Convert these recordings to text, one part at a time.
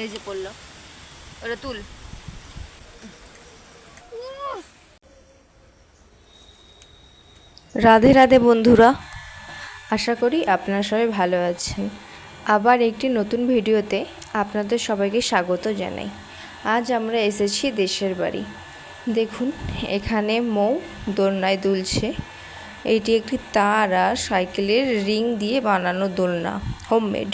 এই যে পড়লো, ওটা তুল। রাধে রাধে বন্ধুরা, আশা করি আপনারা সবাই ভালো আছেন। আবার একটি নতুন ভিডিওতে আপনাদের সবাইকে স্বাগত জানাই। আজ আমরা এসেছি দেশের বাড়ি। দেখুন এখানে মৌ দোলনায় দুলছে। এইটি একটি তার আর সাইকেলের রিং দিয়ে বানানো দোলনা, হোমমেড।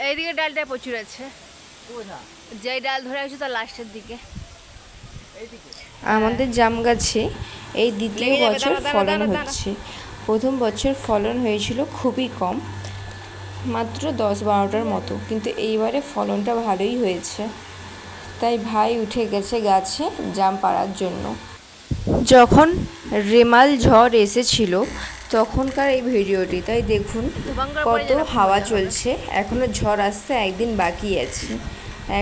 এইদিকে ডালটায় প্রচুর আছে, যেই ডাল ধরে আছে তার লাস্টের দিকে। আমাদের জাম গাছে এই দ্বিতীয় বছর ফলন হচ্ছে। প্রথম বছর ফলন হয়েছিল খুবই কম, মাত্র 10-12টার মতো, কিন্তু এইবারে ফলনটা ভালোই হয়েছে। তাই ভাই উঠে গেছে গাছে জাম পাড়ার জন্য। যখন রেমাল ঝড় এসেছিল তখনকার এই ভিডিওটি, তাই দেখুন কত হাওয়া চলছে। এখনও ঝড় আসতে একদিন বাকি আছে,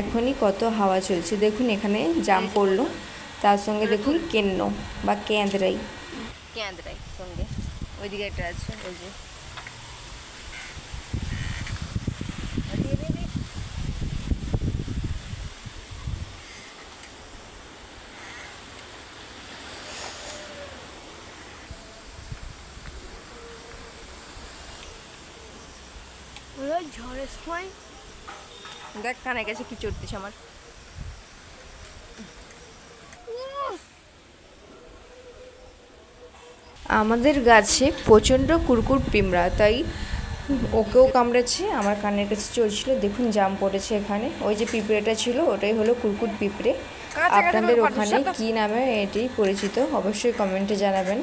এখনই কত হাওয়া চলছে। দেখুন এখানে জাম পড়লো, তার সঙ্গে দেখুন কেন্ন বা কেঁদরাই সঙ্গে ওইদিকে একটা আছে, ওই যে ঝড়ের সময় দেখ কানে গেছে কি চড়তেছে আমার। আমাদের গাছে প্রচণ্ড কুরকুর পিঁমড়া, তাই ওকেও কামড়েছে, আমার কানের কাছে চলছিল। দেখুন জাম পড়েছে এখানে। ওই যে পিঁপড়েটা ছিল ওটাই হলো কুরকুর পিঁপড়ে। আপনাদের ওখানে কি নামে এটি পরিচিত অবশ্যই কমেন্টে জানাবেন।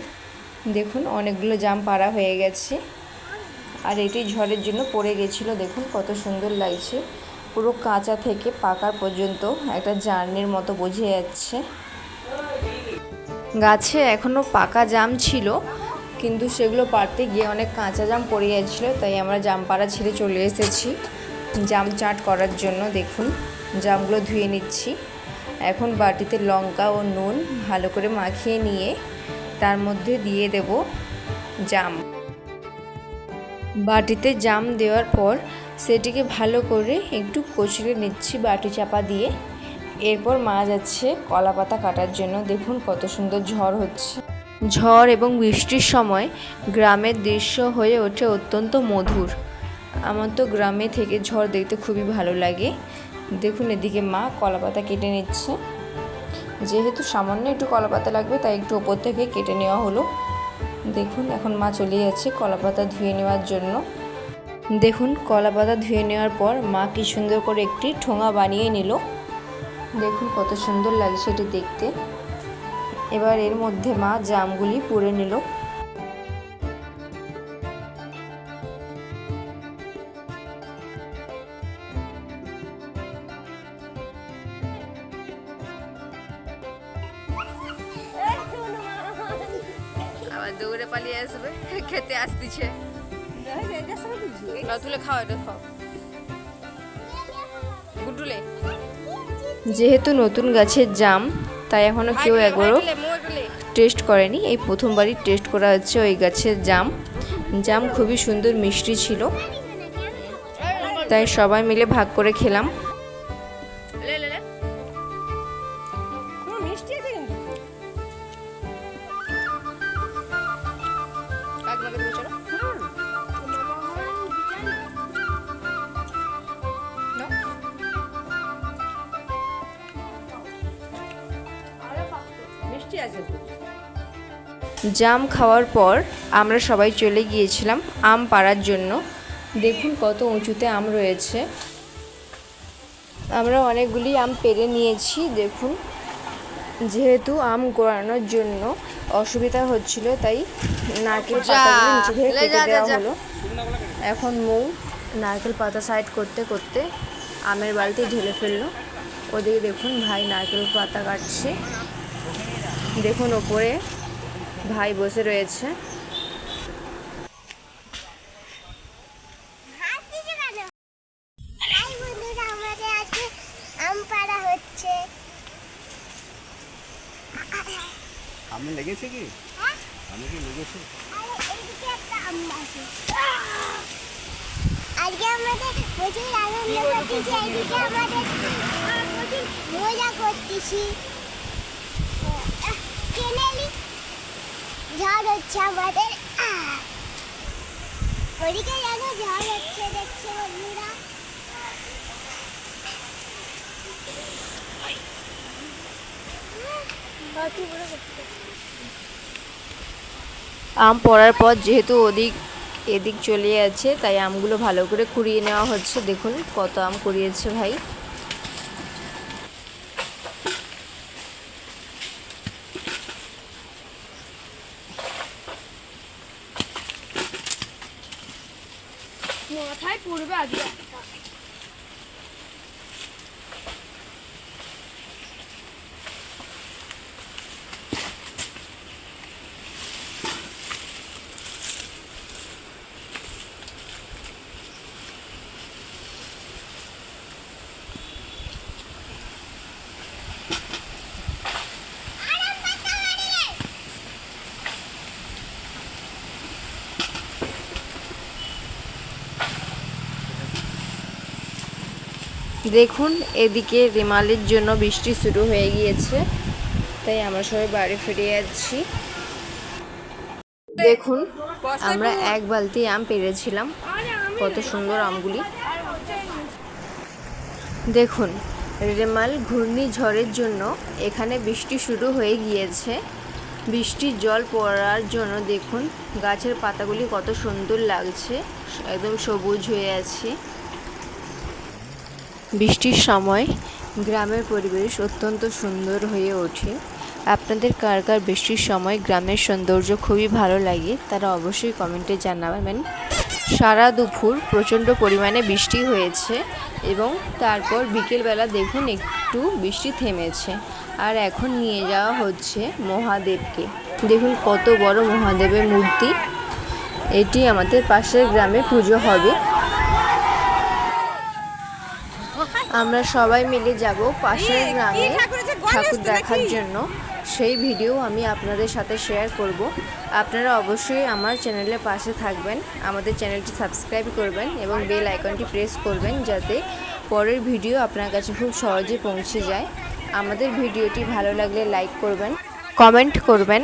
দেখুন অনেকগুলো জাম পাড়া হয়ে গেছে, আর এটি ঝড়ের জন্য পড়ে গেছিলো। দেখুন কত সুন্দর লাগছে, পুরো কাঁচা থেকে পাকার পর্যন্ত একটা জার্নির মতো বোঝা যাচ্ছে। গাছে এখনও পাকা জাম ছিল, কিন্তু সেগুলো পাড়তে গিয়ে অনেক কাঁচা জাম পড়ে যাচ্ছিলো, তাই আমরা জাম পাড়া ছেড়ে চলে এসেছি জাম চাট করার জন্য। দেখুন জামগুলো ধুয়ে নিচ্ছি। এখন বাটিতে লঙ্কা ও নুন ভালো করে মাখিয়ে নিয়ে তার মধ্যে দিয়ে দেব জাম। বাটিতে জাম দেওয়ার পর সেটিকে ভালো করে একটু কচলে নিচ্ছি বাটি চাপা দিয়ে। এরপর মা যাচ্ছে কলা পাতা কাটার জন্য। দেখুন কত সুন্দর ঝড় হচ্ছে। ঝড় এবং বৃষ্টির সময় গ্রামের দৃশ্য হয়ে ওঠে অত্যন্ত মধুর। আমার তো গ্রামে থেকে ঝড় দেখতে খুবই ভালো লাগে। দেখুন এদিকে মা কলা পাতা কেটে নিচ্ছে। যেহেতু সামান্য একটু কলা পাতা লাগবে তাই একটু ওপর থেকে কেটে নেওয়া হলো। দেখুন এখন মা চলে যাচ্ছে কলা পাতা ধুয়ে নেওয়ার জন্য। দেখুন কলা পাতা ধুয়ে নেওয়ার পর মা কি সুন্দর করে একটি ঠোঙা বানিয়ে নিল। দেখুন কত সুন্দর লাগছে এটি দেখতে। এবার এর মধ্যে মা জামগুলি পুড়ে নিল। আবার দৌড়ে পালিয়ে আসবে, খেতে আসতেছে। তুলে খাও, এটা খাও গুডুলে। যেহেতু নতুন গাছের জাম, তাই এখনো কেউ একবারও টেস্ট করেনি। এই প্রথমবারই টেস্ট করা হচ্ছে ওই গাছের জাম। জাম খুবই সুন্দর মিষ্টি ছিল, তাই সবাই মিলে ভাগ করে খেলাম। জাম খাওয়ার পর আমরা সবাই চলে গিয়েছিলাম আম পাড়ার জন্য। দেখুন কত উঁচুতে আম রয়েছে। আমরা অনেকগুলি আম পেড়ে নিয়েছি। দেখুন যেহেতু আম গোড়ানোর জন্য অসুবিধা হচ্ছিল, তাই নারকেল পাতাগুলো নিচে থেকে কেটে দেওয়া হলো। এখন মৌ নারকেল পাতা সাইড করতে করতে আমের বালতি ঢেলে ফেললো। ওদিকে দেখুন ভাই নারকেল পাতা কাটছে। দেখুন ওপরে ভাই বসে রয়েছে। আমি লেগেছে কি? আমি কি লেগেছে? আজকে আমাদের প্রচুর আনন্দ করতেছি, আজকে আমাদের প্রচুর মজা করতেছি। কেনেলি ঝড় হচ্ছে আমাদের, ওদিকে জানো ঝড় হচ্ছে, দেখছে বন্ধুরা। আম পড়ার পর যেহেতু এদিক চলে যাচ্ছে, তাই আমগুলো ভালো করে কুড়িয়ে নেওয়া হচ্ছে। দেখুন কত আম কুড়িয়েছে ভাই। মাথায় পড়বে আজকে। দেখুন এদিকে রেমালের জন্য বৃষ্টি শুরু হয়ে গিয়েছে, তাই আমরা সবাই বাড়ি ফিরে যাচ্ছি। দেখুন আমরা এক বালতি আম পেরেছিলাম, কত সুন্দর আমগুলি। দেখুন রেমাল ঘূর্ণিঝড়ের জন্য এখানে বৃষ্টি শুরু হয়ে গিয়েছে। বৃষ্টির জল পড়ার জন্য দেখুন গাছের পাতাগুলি কত সুন্দর লাগছে, একদম সবুজ হয়ে আছে। বৃষ্টির সময় গ্রামের পরিবেশ অত্যন্ত সুন্দর হয়ে ওঠে। আপনাদের কার কার বৃষ্টির সময় গ্রামের সৌন্দর্য খুবই ভালো লাগে তারা অবশ্যই কমেন্টে জানাবেন। সারা দুপুর প্রচণ্ড পরিমাণে বৃষ্টি হয়েছে এবং তারপর বিকেলবেলা দেখুন একটু বৃষ্টি থেমেছে। আর এখন নিয়ে যাওয়া হচ্ছে মহাদেবকে। দেখুন কত বড় মহাদেবের মূর্তি। এটি আমাদের পাশের গ্রামে পুজো হবে। আমরা সবাই মিলে যাব পাশের গ্রামে ঠাকুর দেখার জন্য। সেই ভিডিও আমি আপনাদের সাথে শেয়ার করব। আপনারা অবশ্যই আমার চ্যানেলের পাশে থাকবেন, আমাদের চ্যানেলটি সাবস্ক্রাইব করবেন এবং বেল আইকনটি প্রেস করবেন, যাতে পরের ভিডিও আপনার কাছে খুব সহজে পৌঁছে যায়। আমাদের ভিডিওটি ভালো লাগলে লাইক করবেন, কমেন্ট করবেন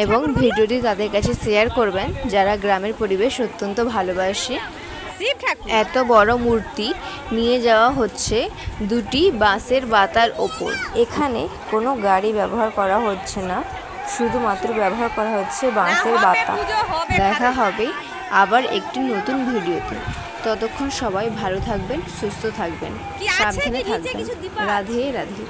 এবং ভিডিওটি তাদের কাছে শেয়ার করবেন যারা গ্রামের পরিবেশ অত্যন্ত ভালোবাসে। এত বড় মূর্তি নিয়ে যাওয়া হচ্ছে দুটি বাঁশের বাতার ওপর। এখানে কোনো গাড়ি ব্যবহার করা হচ্ছে না, শুধুমাত্র ব্যবহার করা হচ্ছে বাঁশের বাতা। দেখা হবে আবার একটি নতুন ভিডিওতে। ততক্ষণ সবাই ভালো থাকবেন, সুস্থ থাকবেন, সাবধানে থাকবেন। রাধে রাধে।